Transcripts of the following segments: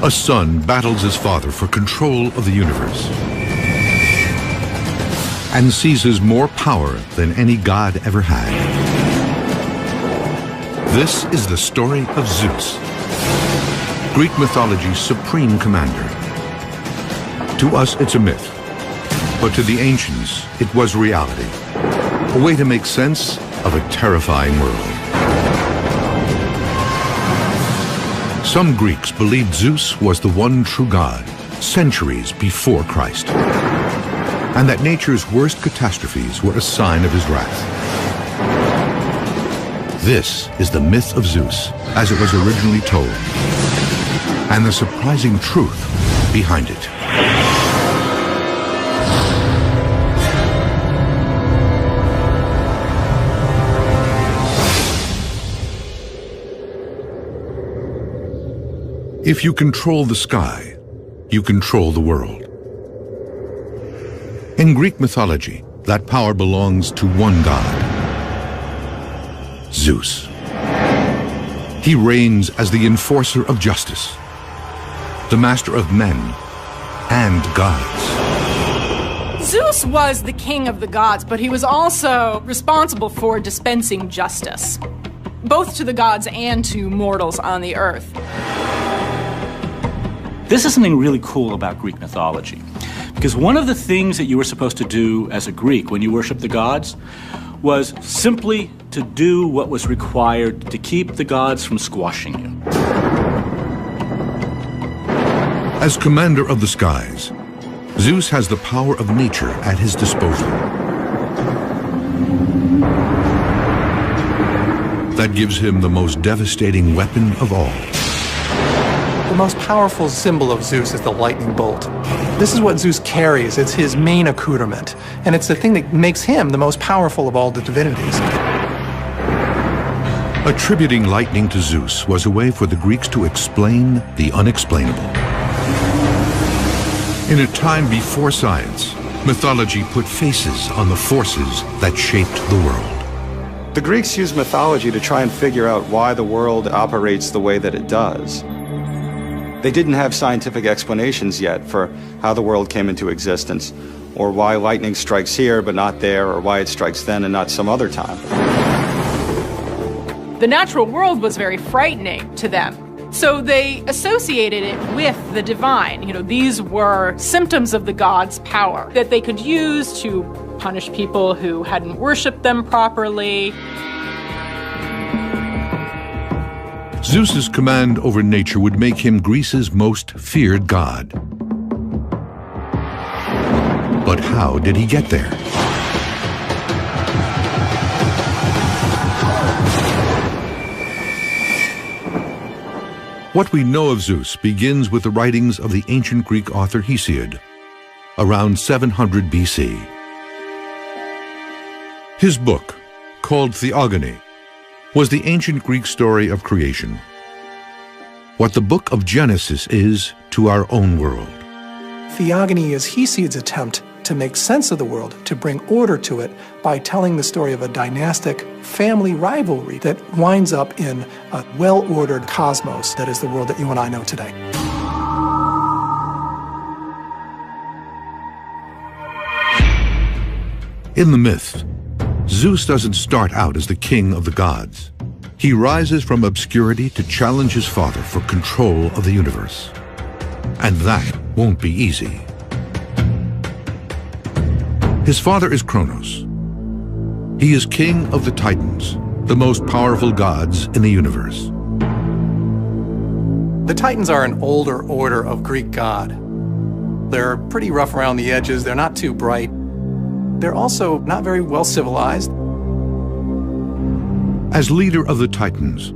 A son battles his father for control of the universe and seizes more power than any god ever had. This is the story of Zeus, Greek mythology's supreme commander. To us, it's a myth, but to the ancients, it was reality, a way to make sense of a terrifying world. Some Greeks believed Zeus was the one true god, centuries before Christ, and that nature's worst catastrophes were a sign of his wrath. This is the myth of Zeus, as it was originally told, and the surprising truth behind it. If you control the sky, you control the world. In Greek mythology, that power belongs to one god, Zeus. He reigns as the enforcer of justice, the master of men and gods. Zeus was the king of the gods, but he was also responsible for dispensing justice, both to the gods and to mortals on the earth. This is something really cool about Greek mythology, because one of the things that you were supposed to do as a Greek when you worshiped the gods was simply to do what was required to keep the gods from squashing you. As commander of the skies, Zeus has the power of nature at his disposal. That gives him the most devastating weapon of all. The most powerful symbol of Zeus is the lightning bolt. This is what Zeus carries. It's his main accoutrement, and it's the thing that makes him the most powerful of all the divinities. Attributing lightning to Zeus was a way for the Greeks to explain the unexplainable. In a time before science, mythology put faces on the forces that shaped the world. The Greeks used mythology to try and figure out why the world operates the way that it does. They didn't have scientific explanations yet for how the world came into existence, or why lightning strikes here but not there, or why it strikes then and not some other time. The natural world was very frightening to them, so they associated it with the divine. You know, these were symptoms of the gods' power that they could use to punish people who hadn't worshipped them properly. Zeus's command over nature would make him Greece's most feared god. But how did he get there? What we know of Zeus begins with the writings of the ancient Greek author Hesiod, around 700 BC. His book, called Theogony, was the ancient Greek story of creation, what the book of Genesis is to our own world. Theogony is Hesiod's attempt to make sense of the world, to bring order to it by telling the story of a dynastic family rivalry that winds up in a well-ordered cosmos that is the world that you and I know today. In the myth, Zeus doesn't start out as the king of the gods. He rises from obscurity to challenge his father for control of the universe. And that won't be easy. His father is Kronos. He is king of the Titans, the most powerful gods in the universe. The Titans are an older order of Greek god. They're pretty rough around the edges. They're not too bright. They're also not very well civilized. As leader of the Titans,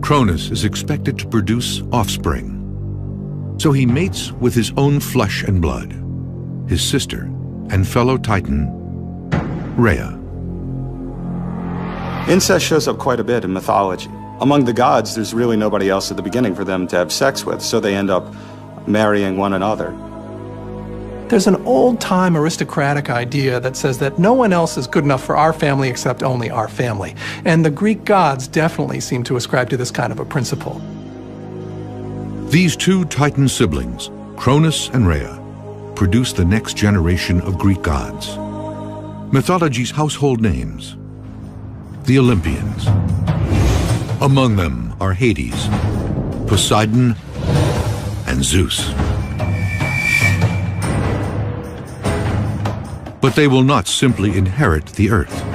Cronus is expected to produce offspring. So he mates with his own flesh and blood, his sister and fellow Titan, Rhea. Incest shows up quite a bit in mythology. Among the gods, there's really nobody else at the beginning for them to have sex with, so they end up marrying one another. There's an old-time aristocratic idea that says that no one else is good enough for our family except only our family. And the Greek gods definitely seem to ascribe to this kind of a principle. These two Titan siblings, Cronus and Rhea, produced the next generation of Greek gods. Mythology's household names, the Olympians. Among them are Hades, Poseidon, and Zeus. But they will not simply inherit the earth.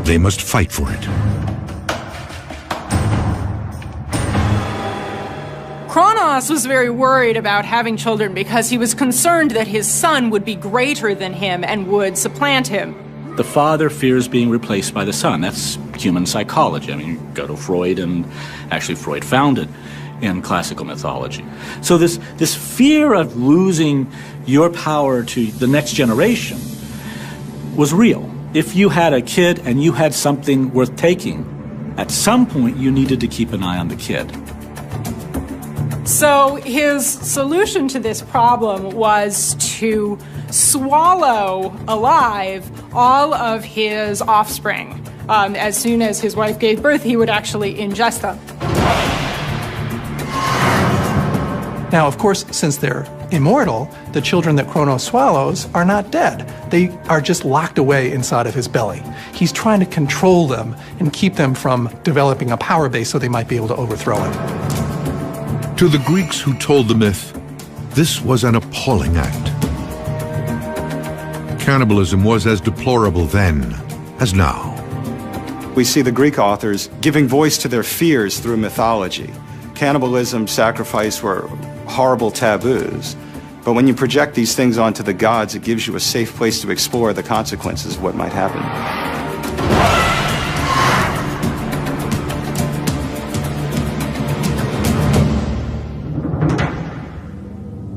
They must fight for it. Kronos was very worried about having children because he was concerned that his son would be greater than him and would supplant him. The father fears being replaced by the son. That's human psychology. I mean, you go to Freud, and actually Freud found it in classical mythology. So this fear of losing your power to the next generation was real. If you had a kid and you had something worth taking, at some point you needed to keep an eye on the kid. So his solution to this problem was to swallow alive all of his offspring. As soon as his wife gave birth, he would actually ingest them. Now, of course, since they're immortal, the children that Kronos swallows are not dead. They are just locked away inside of his belly. He's trying to control them and keep them from developing a power base so they might be able to overthrow him. To the Greeks who told the myth, this was an appalling act. Cannibalism was as deplorable then as now. We see the Greek authors giving voice to their fears through mythology. Cannibalism, sacrifice were horrible taboos. But when you project these things onto the gods, it gives you a safe place to explore the consequences of what might happen.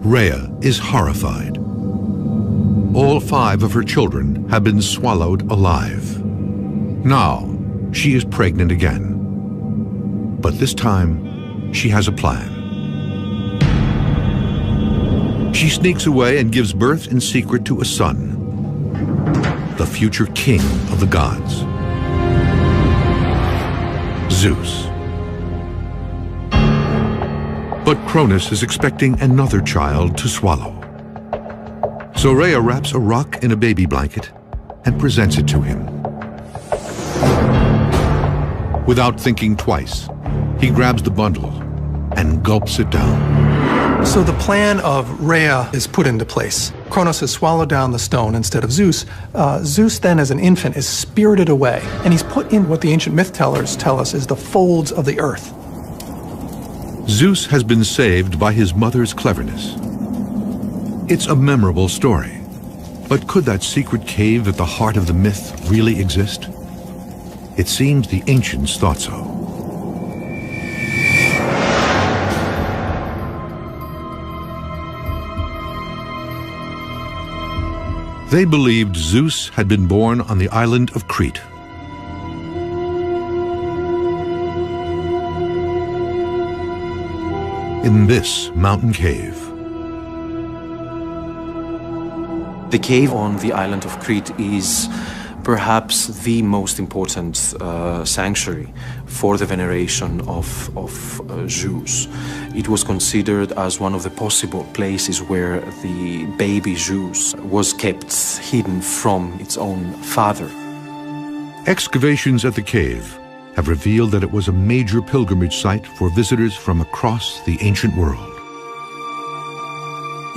Rhea is horrified. All 5 of her children have been swallowed alive. Now, she is pregnant again. But this time, she has a plan. She sneaks away and gives birth in secret to a son, the future king of the gods, Zeus. But Cronus is expecting another child to swallow. So Rhea wraps a rock in a baby blanket and presents it to him. Without thinking twice, he grabs the bundle and gulps it down. So the plan of Rhea is put into place. Kronos has swallowed down the stone instead of Zeus. Zeus then, as an infant, is spirited away, and he's put in what the ancient myth tellers tell us is the folds of the earth. Zeus has been saved by his mother's cleverness. It's a memorable story, but could that secret cave at the heart of the myth really exist? It seems the ancients thought so. They believed Zeus had been born on the island of Crete. In this mountain cave. The cave on the island of Crete is perhaps the most important sanctuary for the veneration of Zeus. It was considered as one of the possible places where the baby Zeus was kept hidden from its own father. Excavations at the cave have revealed that it was a major pilgrimage site for visitors from across the ancient world.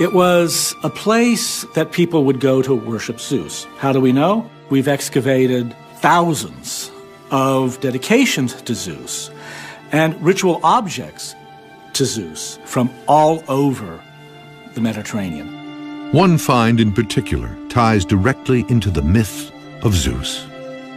It was a place that people would go to worship Zeus. How do we know? We've excavated thousands of dedications to Zeus and ritual objects to Zeus from all over the Mediterranean. One find in particular ties directly into the myth of Zeus.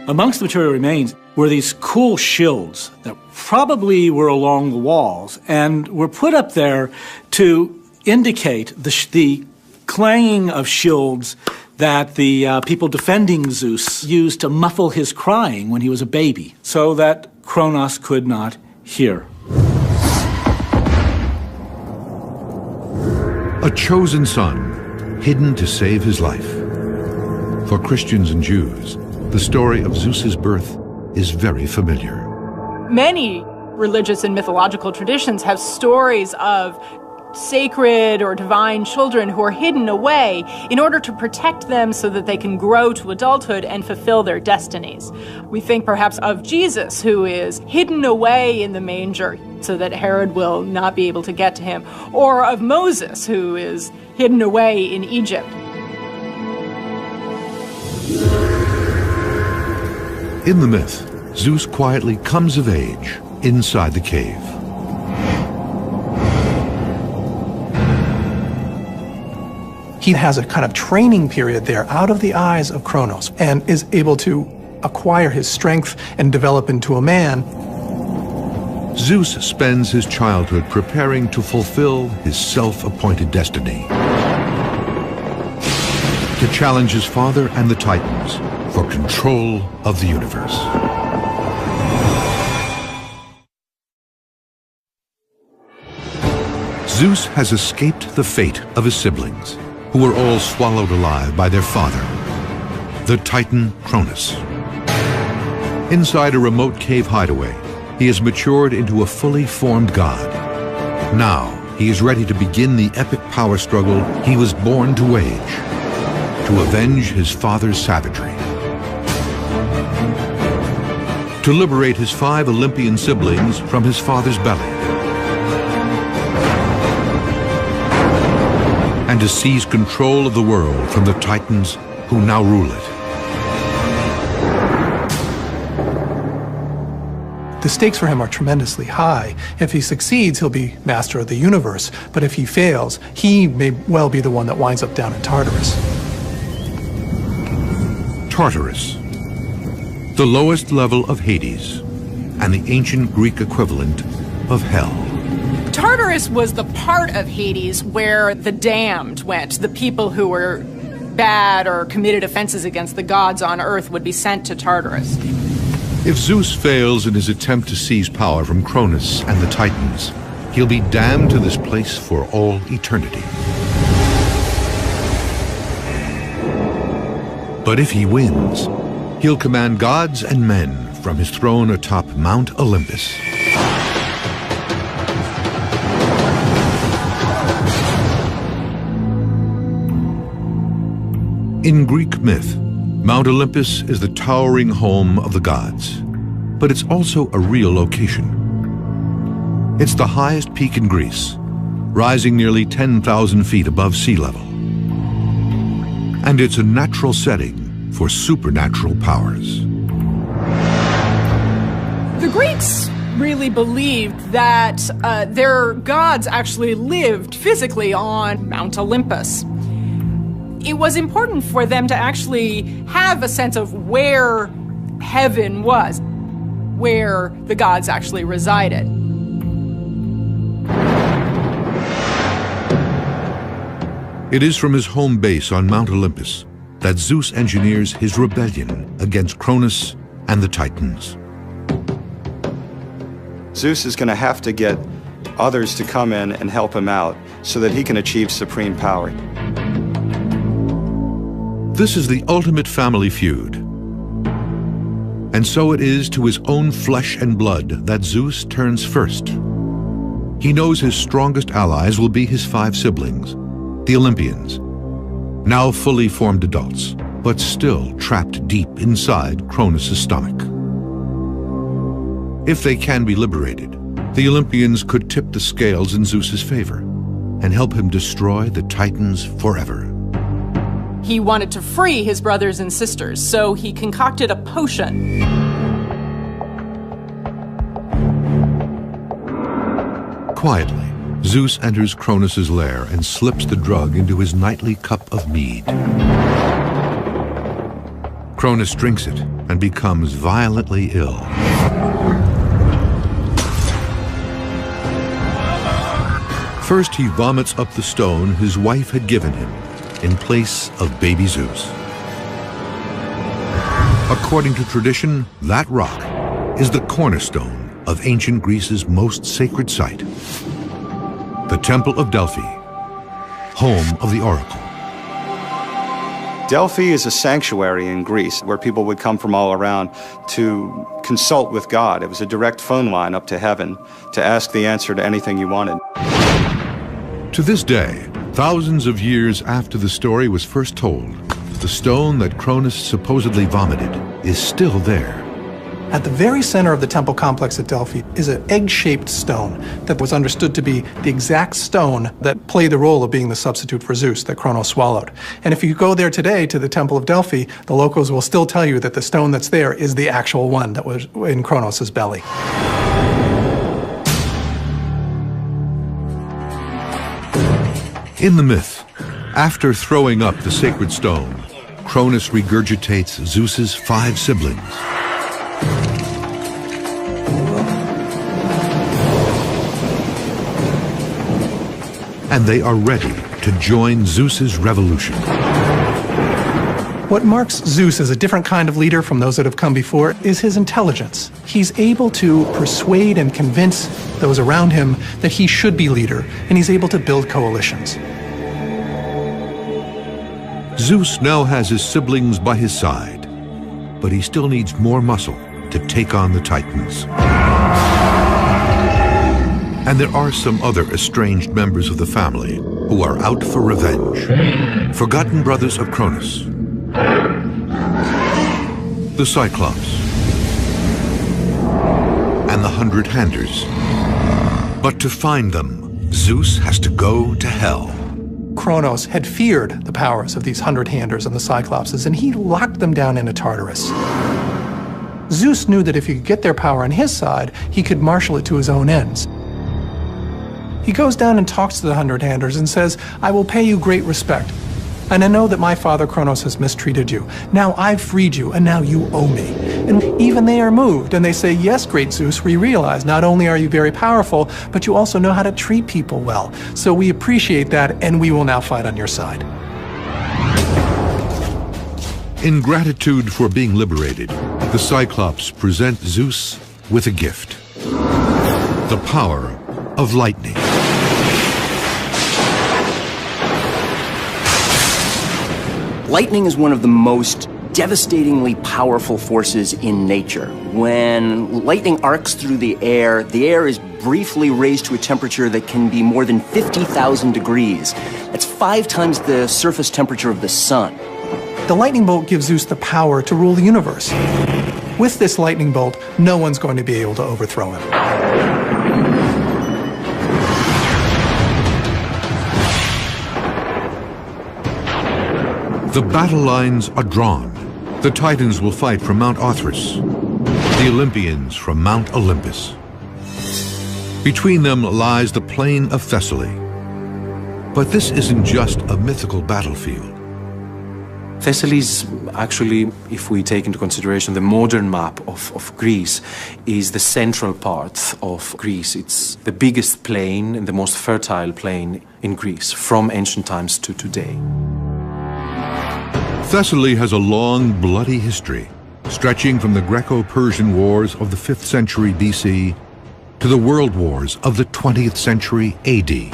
Amongst the material remains were these cool shields that probably were along the walls and were put up there to indicate the clanging of shields that the people defending Zeus used to muffle his crying when he was a baby, so that Kronos could not hear. A chosen son, hidden to save his life. For Christians and Jews, the story of Zeus's birth is very familiar. Many religious and mythological traditions have stories of sacred or divine children who are hidden away in order to protect them so that they can grow to adulthood and fulfill their destinies. We think perhaps of Jesus, who is hidden away in the manger so that Herod will not be able to get to him, or of Moses, who is hidden away in Egypt. In the myth, Zeus quietly comes of age inside the cave. He has a kind of training period there out of the eyes of Kronos and is able to acquire his strength and develop into a man. Zeus spends his childhood preparing to fulfill his self-appointed destiny. To challenge his father and the Titans for control of the universe. Zeus has escaped the fate of his siblings, who were all swallowed alive by their father, the Titan Cronus. Inside a remote cave hideaway, he has matured into a fully formed god. Now, he is ready to begin the epic power struggle he was born to wage, to avenge his father's savagery. To liberate his 5 Olympian siblings from his father's belly. And to seize control of the world from the Titans who now rule it. The stakes for him are tremendously high. If he succeeds, he'll be master of the universe. But if he fails, he may well be the one that winds up down in Tartarus. Tartarus, the lowest level of Hades, and the ancient Greek equivalent of hell. Tartarus was the part of Hades where the damned went. The people who were bad or committed offenses against the gods on Earth would be sent to Tartarus. If Zeus fails in his attempt to seize power from Cronus and the Titans, he'll be damned to this place for all eternity. But if he wins, he'll command gods and men from his throne atop Mount Olympus. In Greek myth, Mount Olympus is the towering home of the gods, but it's also a real location. It's the highest peak in Greece, rising nearly 10,000 feet above sea level. And it's a natural setting for supernatural powers. The Greeks really believed that their gods actually lived physically on Mount Olympus. It was important for them to actually have a sense of where heaven was, where the gods actually resided. It is from his home base on Mount Olympus that Zeus engineers his rebellion against Cronus and the Titans. Zeus is going to have to get others to come in and help him out so that he can achieve supreme power. This is the ultimate family feud. And so it is to his own flesh and blood that Zeus turns first. He knows his strongest allies will be his 5 siblings, the Olympians, now fully formed adults, but still trapped deep inside Cronus' stomach. If they can be liberated, the Olympians could tip the scales in Zeus's favor and help him destroy the Titans forever. He wanted to free his brothers and sisters, so he concocted a potion. Quietly, Zeus enters Cronus' lair and slips the drug into his nightly cup of mead. Cronus drinks it and becomes violently ill. First, he vomits up the stone his wife had given him in place of baby Zeus. According to tradition, that rock is the cornerstone of ancient Greece's most sacred site, the Temple of Delphi, home of the oracle. Delphi is a sanctuary in Greece where people would come from all around to consult with God. It was a direct phone line up to heaven to ask the answer to anything you wanted. To this day, thousands of years after the story was first told, the stone that Cronus supposedly vomited is still there. At the very center of the temple complex at Delphi is an egg-shaped stone that was understood to be the exact stone that played the role of being the substitute for Zeus that Cronos swallowed. And if you go there today to the Temple of Delphi, the locals will still tell you that the stone that's there is the actual one that was in Cronos' belly. In the myth, after throwing up the sacred stone, Cronus regurgitates Zeus's 5 siblings. And they are ready to join Zeus's revolution. What marks Zeus as a different kind of leader from those that have come before is his intelligence. He's able to persuade and convince those around him that he should be leader, and he's able to build coalitions. Zeus now has his siblings by his side, but he still needs more muscle to take on the Titans. And there are some other estranged members of the family who are out for revenge. Forgotten brothers of Cronus, the Cyclops, and the 100 Handers. But to find them, Zeus has to go to hell. Cronos had feared the powers of these 100 Handers and the Cyclopses, and he locked them down into Tartarus. Zeus knew that if he could get their power on his side, he could marshal it to his own ends. He goes down and talks to the 100 Handers and says, "I will pay you great respect. And I know that my father Cronos has mistreated you. Now I've freed you, and now you owe me." And even they are moved, and they say, "Yes, great Zeus, we realize not only are you very powerful, but you also know how to treat people well. So we appreciate that, and we will now fight on your side." In gratitude for being liberated, the Cyclops present Zeus with a gift: the power of lightning. Lightning is one of the most devastatingly powerful forces in nature. When lightning arcs through the air is briefly raised to a temperature that can be more than 50,000 degrees. That's 5 times the surface temperature of the sun. The lightning bolt gives Zeus the power to rule the universe. With this lightning bolt, no one's going to be able to overthrow him. The battle lines are drawn. The Titans will fight from Mount Othrys, the Olympians from Mount Olympus. Between them lies the plain of Thessaly. But this isn't just a mythical battlefield. Thessaly is actually, if we take into consideration the modern map of Greece, is the central part of Greece. It's the biggest plain and the most fertile plain in Greece, from ancient times to today. Thessaly has a long, bloody history, stretching from the Greco-Persian Wars of the 5th century BC to the World Wars of the 20th century AD.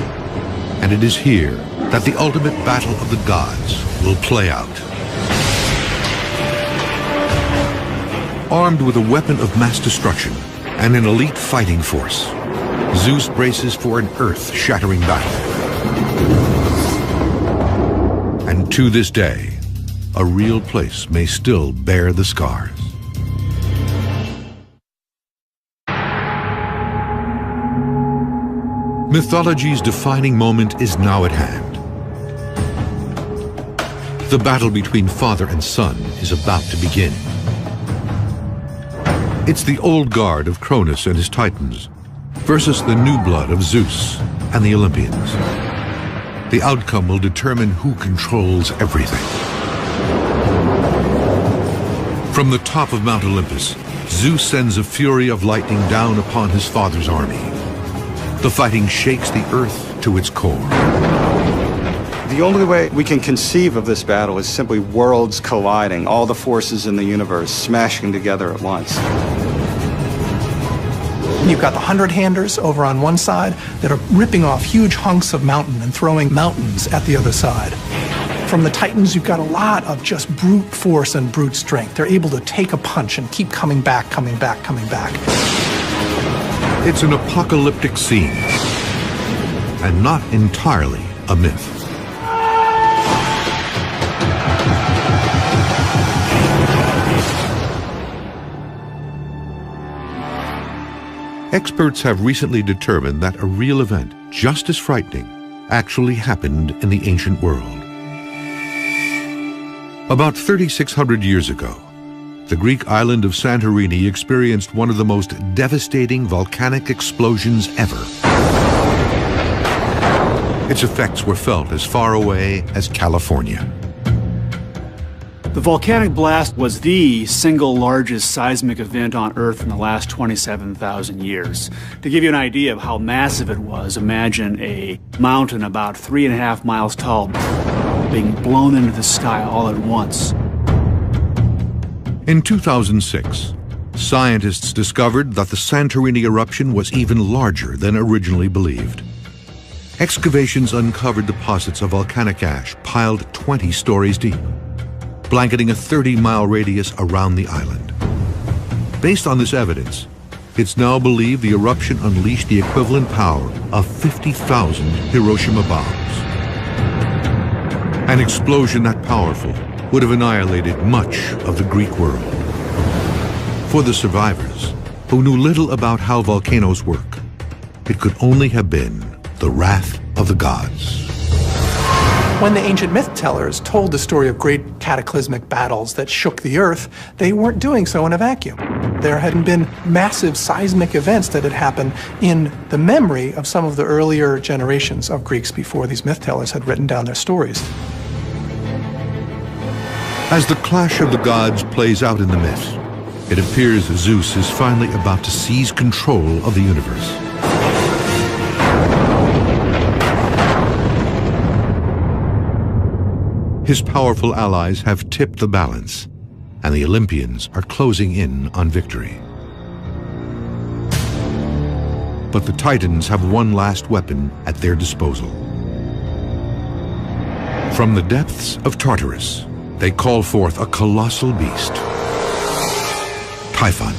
And it is here that the ultimate battle of the gods will play out. Armed with a weapon of mass destruction and an elite fighting force, Zeus braces for an earth-shattering battle. And to this day, a real place may still bear the scars. Mythology's defining moment is now at hand. The battle between father and son is about to begin. It's the old guard of Cronus and his Titans versus the new blood of Zeus and the Olympians. The outcome will determine who controls everything. From the top of Mount Olympus, Zeus sends a fury of lightning down upon his father's army. The fighting shakes the earth to its core. The only way we can conceive of this battle is simply worlds colliding, all the forces in the universe smashing together at once. You've got the 100 Handers over on one side that are ripping off huge hunks of mountain and throwing mountains at the other side. From the Titans, you've got a lot of just brute force and brute strength. They're able to take a punch and keep coming back, coming back, coming back. It's an apocalyptic scene, and not entirely a myth. Experts have recently determined that a real event, just as frightening, actually happened in the ancient world. About 3,600 years ago, the Greek island of Santorini experienced one of the most devastating volcanic explosions ever. Its effects were felt as far away as California. The volcanic blast was the single largest seismic event on Earth in the last 27,000 years. To give you an idea of how massive it was, imagine a mountain about 3.5 miles tall being blown into the sky all at once. In 2006, scientists discovered that the Santorini eruption was even larger than originally believed. Excavations uncovered deposits of volcanic ash piled 20 stories deep, blanketing a 30-mile radius around the island. Based on this evidence, it's now believed the eruption unleashed the equivalent power of 50,000 Hiroshima bombs. An explosion that powerful would have annihilated much of the Greek world. For the survivors, who knew little about how volcanoes work, it could only have been the wrath of the gods. When the ancient myth tellers told the story of great cataclysmic battles that shook the earth, they weren't doing so in a vacuum. There hadn't been massive seismic events that had happened in the memory of some of the earlier generations of Greeks before these myth tellers had written down their stories. As the clash of the gods plays out in the myth, it appears Zeus is finally about to seize control of the universe. His powerful allies have tipped the balance, and the Olympians are closing in on victory. But the Titans have one last weapon at their disposal. From the depths of Tartarus, they call forth a colossal beast, Typhon.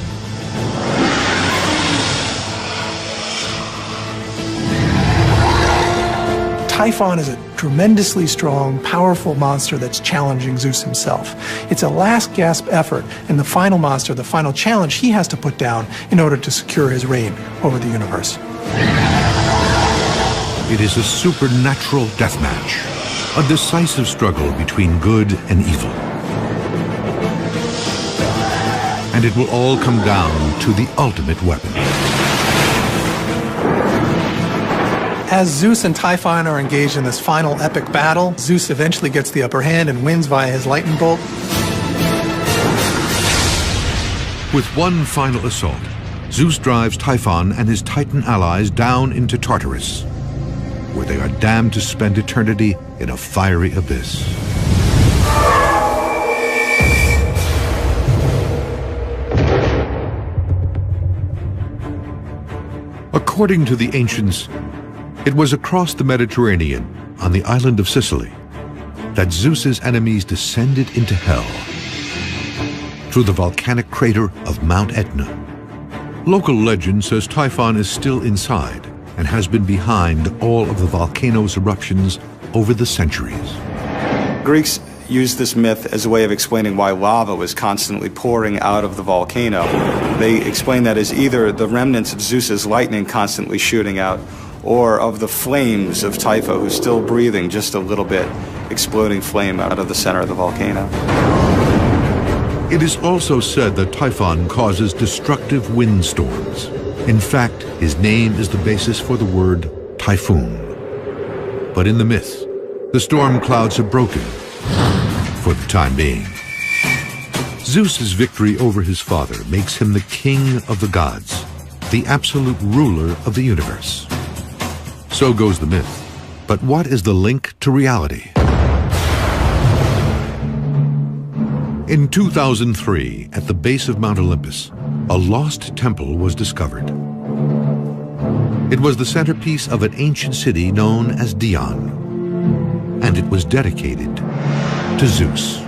Typhon is a tremendously strong, powerful monster that's challenging Zeus himself. It's a last-gasp effort, and the final monster, the final challenge he has to put down in order to secure his reign over the universe. It is a supernatural deathmatch, a decisive struggle between good and evil. And it will all come down to the ultimate weapon. As Zeus and Typhon are engaged in this final epic battle, Zeus eventually gets the upper hand and wins via his lightning bolt. With one final assault, Zeus drives Typhon and his Titan allies down into Tartarus, where they are damned to spend eternity in a fiery abyss. According to the ancients, it was across the Mediterranean, on the island of Sicily, that Zeus's enemies descended into hell through the volcanic crater of Mount Etna. Local legend says Typhon is still inside and has been behind all of the volcano's eruptions over the centuries. Greeks used this myth as a way of explaining why lava was constantly pouring out of the volcano. They explained that as either the remnants of Zeus's lightning constantly shooting out, or of the flames of Typho, who's still breathing just a little bit, exploding flame out of the center of the volcano. It is also said that Typhon causes destructive windstorms. In fact, his name is the basis for the word typhoon. But in the myth, the storm clouds have broken, for the time being. Zeus's victory over his father makes him the king of the gods, the absolute ruler of the universe. So goes the myth. But what is the link to reality? In 2003, at the base of Mount Olympus, a lost temple was discovered. It was the centerpiece of an ancient city known as Dion. and it was dedicated to Zeus.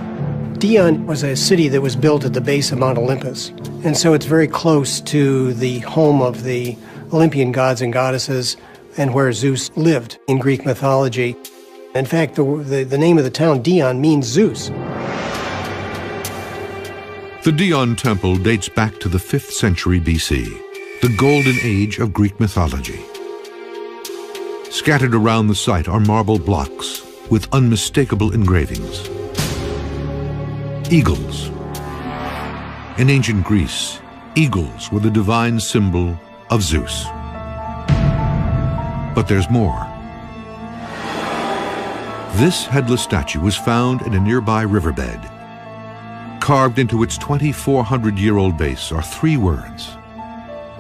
Dion was a city that was built at the base of Mount Olympus, and so it's very close to the home of the Olympian gods and goddesses and where Zeus lived in Greek mythology. In fact, the name of the town, Dion, means Zeus. The Dion Temple dates back to the 5th century BC, the golden age of Greek mythology. Scattered around the site are marble blocks with unmistakable engravings. Eagles. In ancient Greece, eagles were the divine symbol of Zeus. But there's more. This headless statue was found in a nearby riverbed. Carved into its 2,400-year-old base are 3 words: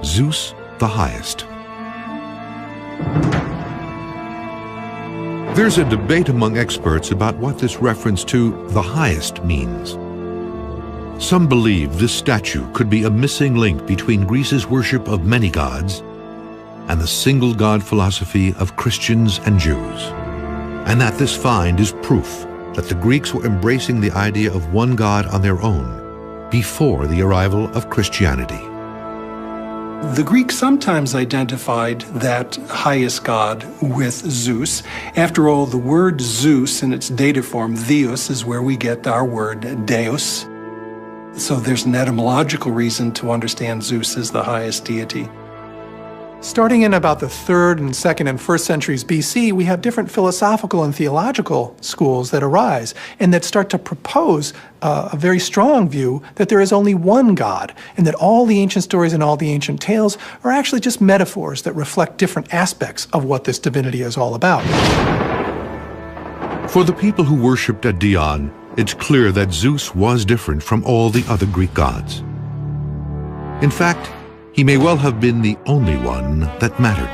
Zeus the highest. There's a debate among experts about what this reference to the highest means. Some believe this statue could be a missing link between Greece's worship of many gods and the single God philosophy of Christians and Jews, and that this find is proof that the Greeks were embracing the idea of one God on their own before the arrival of Christianity. The Greeks sometimes identified that highest god with Zeus. After all, the word Zeus in its dative form, Theos, is where we get our word Deus. So there's an etymological reason to understand Zeus as the highest deity. Starting in about the 3rd and 2nd and 1st centuries BC, we have different philosophical and theological schools that arise and that start to propose a very strong view that there is only one God and that all the ancient stories and all the ancient tales are actually just metaphors that reflect different aspects of what this divinity is all about. For the people who worshipped at Dion, it's clear that Zeus was different from all the other Greek gods. In fact, he may well have been the only one that mattered.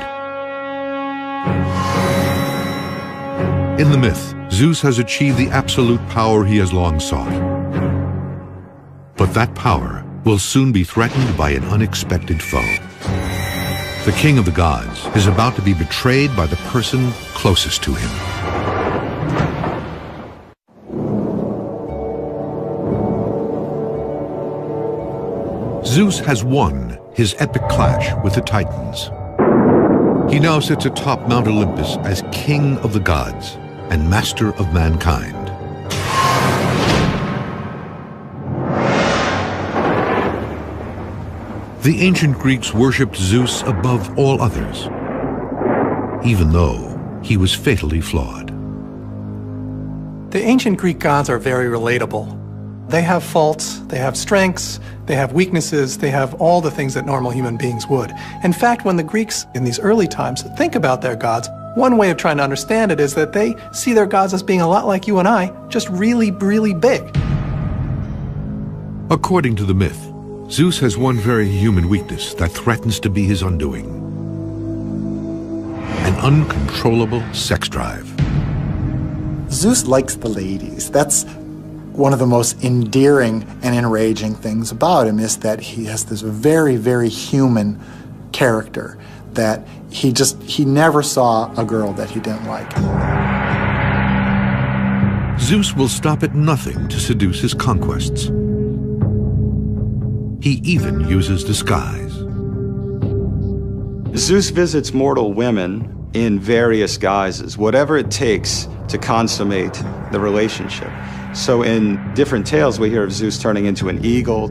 In the myth, Zeus has achieved the absolute power he has long sought. But that power will soon be threatened by an unexpected foe. The king of the gods is about to be betrayed by the person closest to him. Zeus has won his epic clash with the Titans. He now sits atop Mount Olympus as king of the gods and master of mankind. The ancient Greeks worshipped Zeus above all others, even though he was fatally flawed. The ancient Greek gods are very relatable. They have faults, they have strengths, they have weaknesses, they have all the things that normal human beings would. In fact, when the Greeks in these early times think about their gods, one way of trying to understand it is that they see their gods as being a lot like you and I, just really, really big. According to the myth, Zeus has one very human weakness that threatens to be his undoing: an uncontrollable sex drive. Zeus likes the ladies. That's one of the most endearing and enraging things about him, is that he has this very, very human character, that he never saw a girl that he didn't like. Zeus will stop at nothing to seduce his conquests. He even uses disguise. Zeus visits mortal women in various guises, whatever it takes to consummate the relationship. So in different tales, we hear of Zeus turning into an eagle,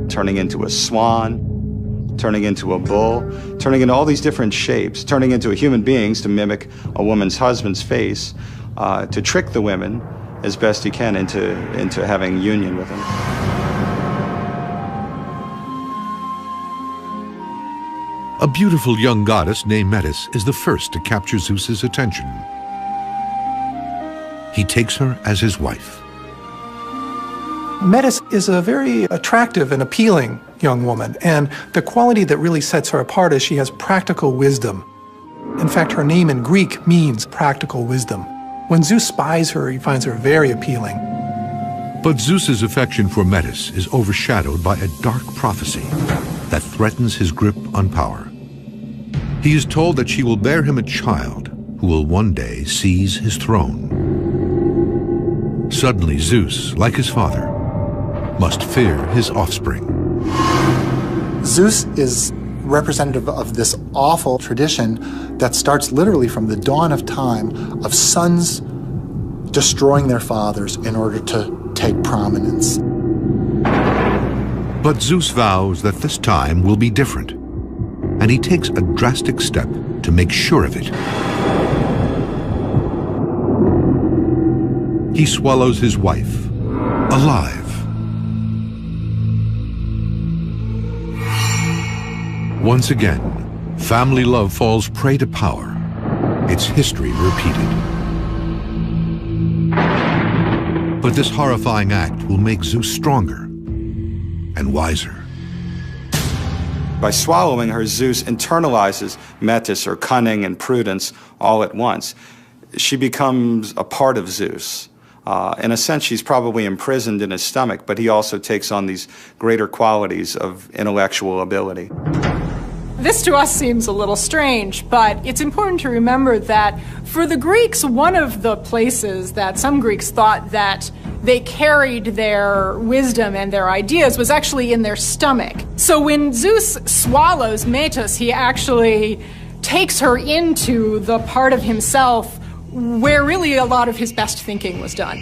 turning into a swan, turning into a bull, turning into all these different shapes, turning into human beings to mimic a woman's husband's face, to trick the women as best he can into having union with him. A beautiful young goddess named Metis is the first to capture Zeus's attention. He takes her as his wife. Metis is a very attractive and appealing young woman, and the quality that really sets her apart is she has practical wisdom. In fact, her name in Greek means practical wisdom. When Zeus spies her, he finds her very appealing. But Zeus's affection for Metis is overshadowed by a dark prophecy that threatens his grip on power. He is told that she will bear him a child who will one day seize his throne. Suddenly Zeus, like his father, must fear his offspring. Zeus is representative of this awful tradition that starts literally from the dawn of time, of sons destroying their fathers in order to take prominence. But Zeus vows that this time will be different, and he takes a drastic step to make sure of it. He swallows his wife, alive. Once again, family love falls prey to power, its history repeated. But this horrifying act will make Zeus stronger and wiser. By swallowing her, Zeus internalizes metis, or cunning, and prudence all at once. She becomes a part of Zeus. In a sense, she's probably imprisoned in his stomach, but he also takes on these greater qualities of intellectual ability. This to us seems a little strange, but it's important to remember that for the Greeks, one of the places that some Greeks thought that they carried their wisdom and their ideas was actually in their stomach. So when Zeus swallows Metis, he actually takes her into the part of himself where really a lot of his best thinking was done.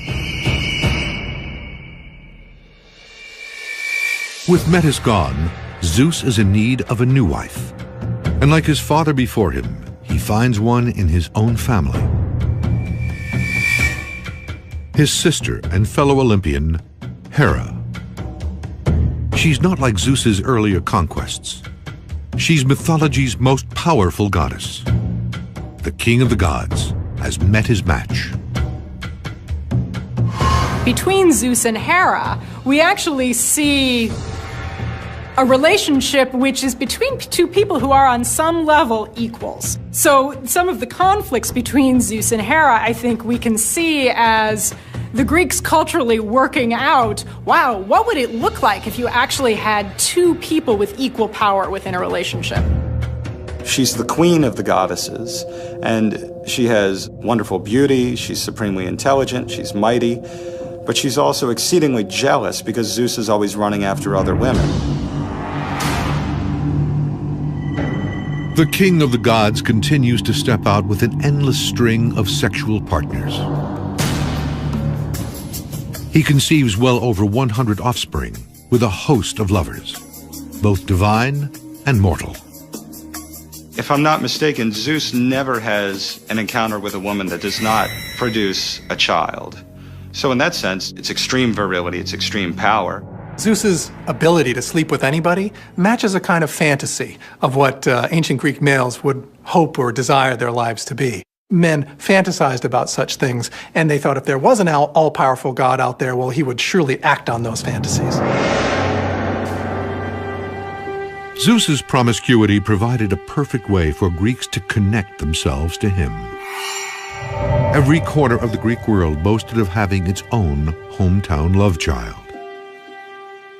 With Metis gone, Zeus is in need of a new wife. And like his father before him, he finds one in his own family. His sister and fellow Olympian, Hera. She's not like Zeus's earlier conquests. She's mythology's most powerful goddess. The king of the gods has met his match. Between Zeus and Hera, we actually see a relationship which is between two people who are on some level equals. So some of the conflicts between Zeus and Hera, I think we can see as the Greeks culturally working out, wow, what would it look like if you actually had two people with equal power within a relationship? She's the queen of the goddesses, and she has wonderful beauty, she's supremely intelligent, she's mighty, but she's also exceedingly jealous because Zeus is always running after other women. The king of the gods continues to step out with an endless string of sexual partners. He conceives well over 100 offspring with a host of lovers, both divine and mortal. If I'm not mistaken, Zeus never has an encounter with a woman that does not produce a child. So in that sense, it's extreme virility, it's extreme power. Zeus's ability to sleep with anybody matches a kind of fantasy of what ancient Greek males would hope or desire their lives to be. Men fantasized about such things, and they thought if there was an all-powerful god out there, well, he would surely act on those fantasies. Zeus's promiscuity provided a perfect way for Greeks to connect themselves to him. Every corner of the Greek world boasted of having its own hometown love child.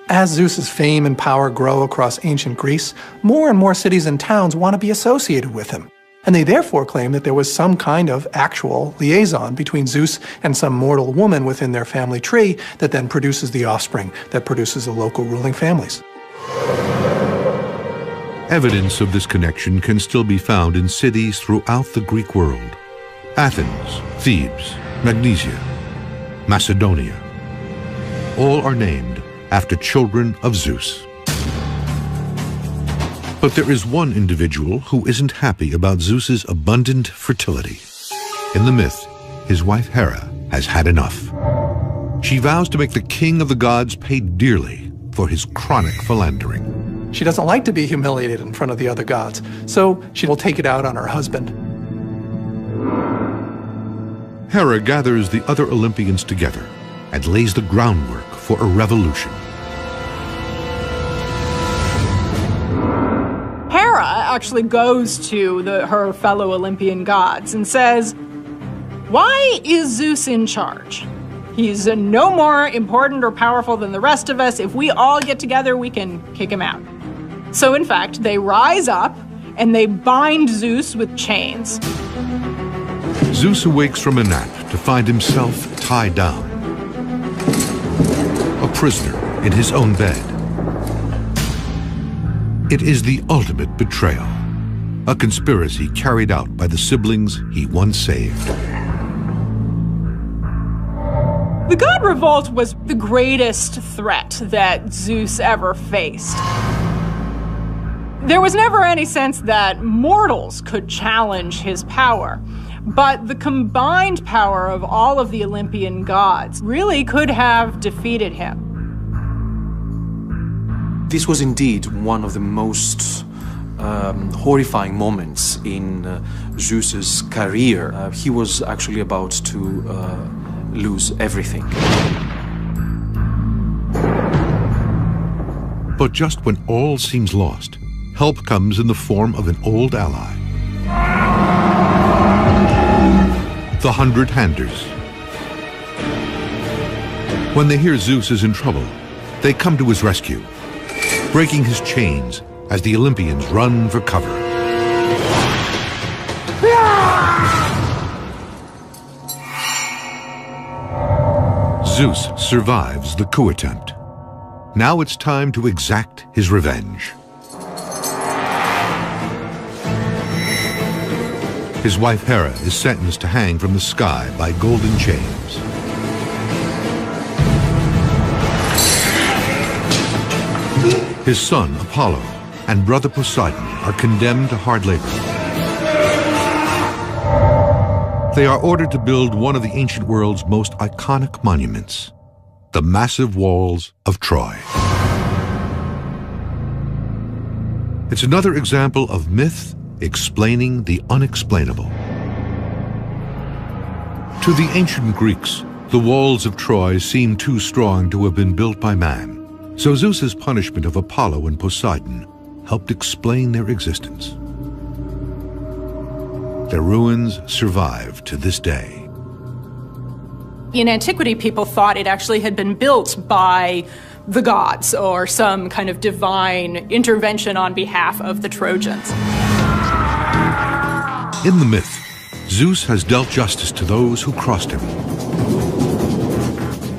As Zeus's fame and power grow across ancient Greece, more and more cities and towns want to be associated with him. And they therefore claim that there was some kind of actual liaison between Zeus and some mortal woman within their family tree that then produces the offspring that produces the local ruling families. Evidence of this connection can still be found in cities throughout the Greek world. Athens, Thebes, Magnesia, Macedonia. All are named after children of Zeus. But there is one individual who isn't happy about Zeus's abundant fertility. In the myth, his wife Hera has had enough. She vows to make the king of the gods pay dearly for his chronic philandering. She doesn't like to be humiliated in front of the other gods, so she will take it out on her husband. Hera gathers the other Olympians together and lays the groundwork for a revolution. Hera actually goes to her fellow Olympian gods and says, "Why is Zeus in charge? He's no more important or powerful than the rest of us. If we all get together, we can kick him out." So in fact, they rise up and they bind Zeus with chains. Zeus awakes from a nap to find himself tied down. prisoner in his own bed. It is the ultimate betrayal, a conspiracy carried out by the siblings he once saved. The god revolt was the greatest threat that Zeus ever faced. There was never any sense that mortals could challenge his power, but the combined power of all of the Olympian gods really could have defeated him. This was indeed one of the most horrifying moments in Zeus's career. He was actually about to lose everything. But just when all seems lost, help comes in the form of an old ally. The 100-handers. When they hear Zeus is in trouble, they come to his rescue, breaking his chains as the Olympians run for cover. Zeus survives the coup attempt. Now it's time to exact his revenge. His wife Hera is sentenced to hang from the sky by golden chains. His son Apollo and brother Poseidon are condemned to hard labor. They are ordered to build one of the ancient world's most iconic monuments, the massive walls of Troy. It's another example of myth explaining the unexplainable. To the ancient Greeks, the walls of Troy seemed too strong to have been built by man, so Zeus's punishment of Apollo and Poseidon helped explain their existence. Their ruins survive to this day. In antiquity, people thought it actually had been built by the gods or some kind of divine intervention on behalf of the Trojans. In the myth, Zeus has dealt justice to those who crossed him.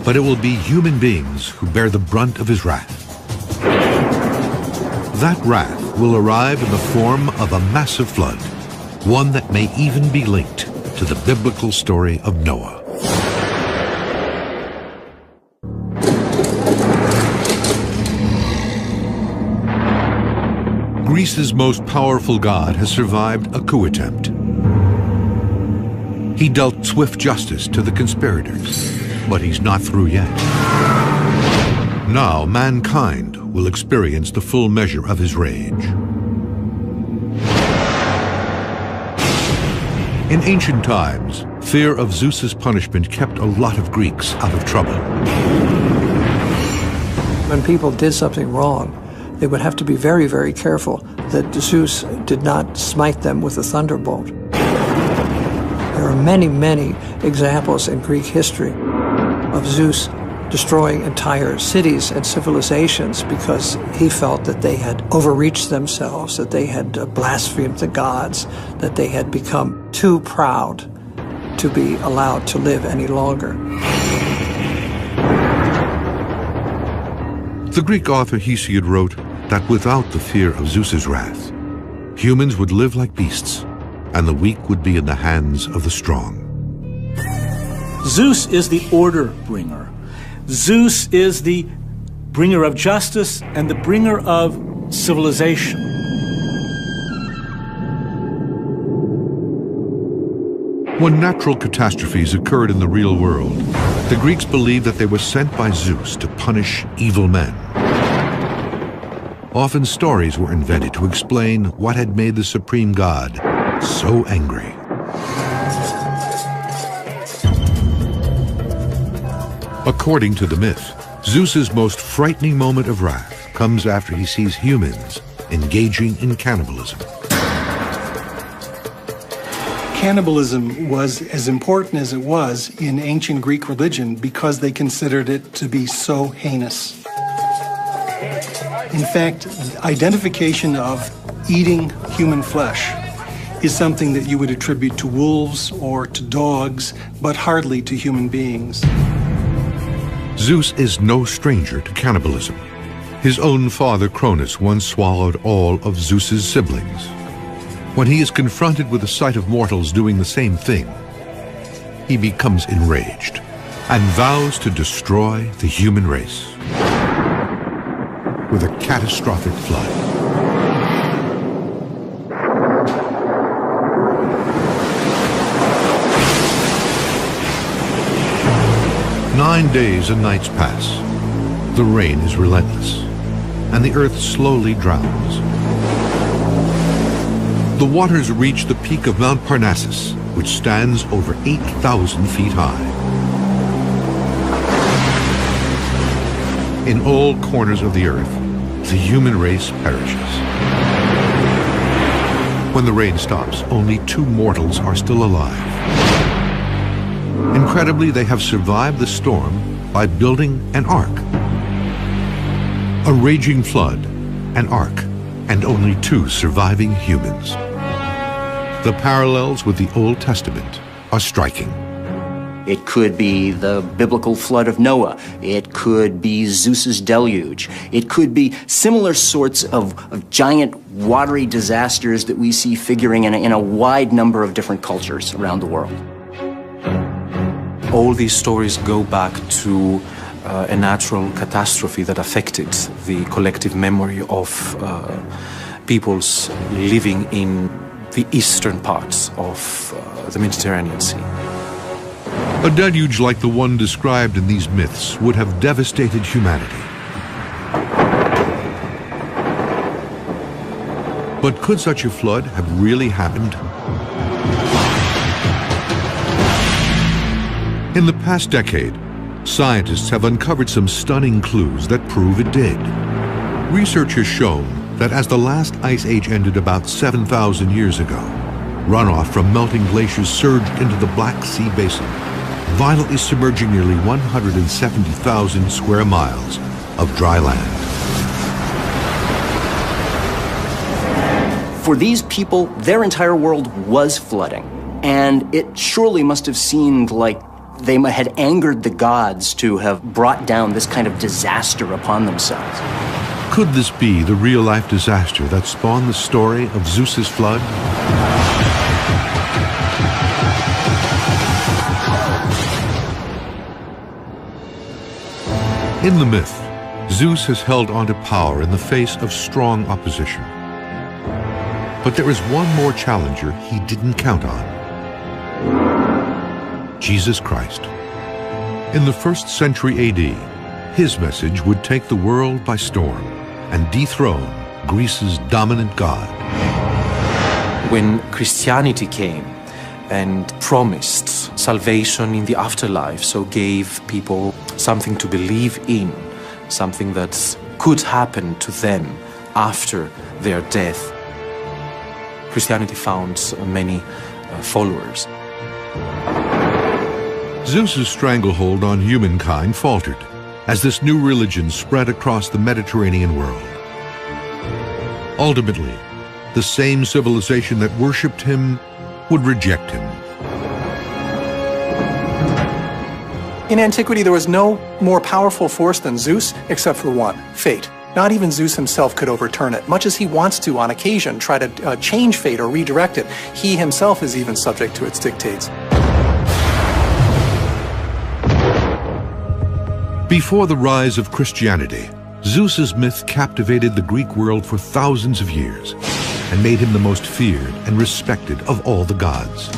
But it will be human beings who bear the brunt of his wrath. That wrath will arrive in the form of a massive flood, one that may even be linked to the biblical story of Noah. Greece's most powerful god has survived a coup attempt. He dealt swift justice to the conspirators, but he's not through yet. Now mankind will experience the full measure of his rage. In ancient times, fear of Zeus's punishment kept a lot of Greeks out of trouble. When people did something wrong, they would have to be very, very careful that Zeus did not smite them with a thunderbolt. There are many, many examples in Greek history of Zeus destroying entire cities and civilizations because he felt that they had overreached themselves, that they had blasphemed the gods, that they had become too proud to be allowed to live any longer. The Greek author Hesiod wrote that without the fear of Zeus's wrath, humans would live like beasts, and the weak would be in the hands of the strong. Zeus is the order bringer. Zeus is the bringer of justice and the bringer of civilization. When natural catastrophes occurred in the real world, the Greeks believed that they were sent by Zeus to punish evil men. Often stories were invented to explain what had made the supreme god so angry. According to the myth, Zeus's most frightening moment of wrath comes after he sees humans engaging in cannibalism. Cannibalism was as important as it was in ancient Greek religion because they considered it to be so heinous. In fact, identification of eating human flesh is something that you would attribute to wolves or to dogs, but hardly to human beings. Zeus is no stranger to cannibalism. His own father Cronus once swallowed all of Zeus's siblings. When he is confronted with the sight of mortals doing the same thing, he becomes enraged and vows to destroy the human race with a catastrophic flood. Nine days and nights pass. The rain is relentless, and the earth slowly drowns. The waters reach the peak of Mount Parnassus, which stands over 8,000 feet high. In all corners of the earth, the human race perishes. When the rain stops, only 2 mortals are still alive. Incredibly, they have survived the storm by building an ark. A raging flood, an ark, and only 2 surviving humans. The parallels with the Old Testament are striking. It could be the biblical flood of Noah. It could be Zeus's deluge. It could be similar sorts of giant watery disasters that we see figuring in a wide number of different cultures around the world. All these stories go back to a natural catastrophe that affected the collective memory of peoples living in the eastern parts of the Mediterranean Sea. A deluge like the one described in these myths would have devastated humanity. But could such a flood have really happened? In the past decade, scientists have uncovered some stunning clues that prove it did. Research has shown that as the last ice age ended about 7,000 years ago, runoff from melting glaciers surged into the Black Sea basin, violently submerging nearly 170,000 square miles of dry land. For these people, their entire world was flooding, and it surely must have seemed like they had angered the gods to have brought down this kind of disaster upon themselves. Could this be the real-life disaster that spawned the story of Zeus's flood? In the myth, Zeus has held onto power in the face of strong opposition. But there is one more challenger he didn't count on: Jesus Christ. In the 1st century AD, his message would take the world by storm and dethrone Greece's dominant god. When Christianity came and promised salvation in the afterlife, so gave people something to believe in, something that could happen to them after their death, Christianity found many followers. Zeus's stranglehold on humankind faltered as this new religion spread across the Mediterranean world. Ultimately, the same civilization that worshipped him would reject him. In antiquity, there was no more powerful force than Zeus, except for one: fate. Not even Zeus himself could overturn it. Much as he wants to, on occasion, try to change fate or redirect it, he himself is even subject to its dictates. Before the rise of Christianity, Zeus's myth captivated the Greek world for thousands of years and made him the most feared and respected of all the gods.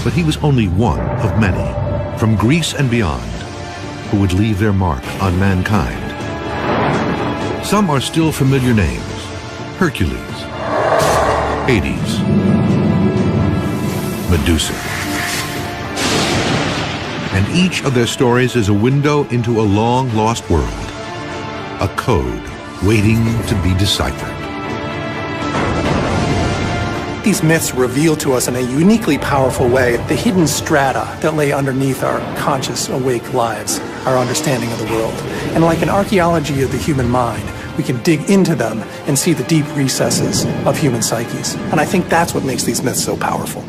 But he was only one of many, from Greece and beyond, who would leave their mark on mankind. Some are still familiar names: Hercules, Hades, Medusa. And each of their stories is a window into a long-lost world, a code waiting to be deciphered. These myths reveal to us in a uniquely powerful way the hidden strata that lay underneath our conscious, awake lives, our understanding of the world. And like an archaeology of the human mind, we can dig into them and see the deep recesses of human psyches. And I think that's what makes these myths so powerful.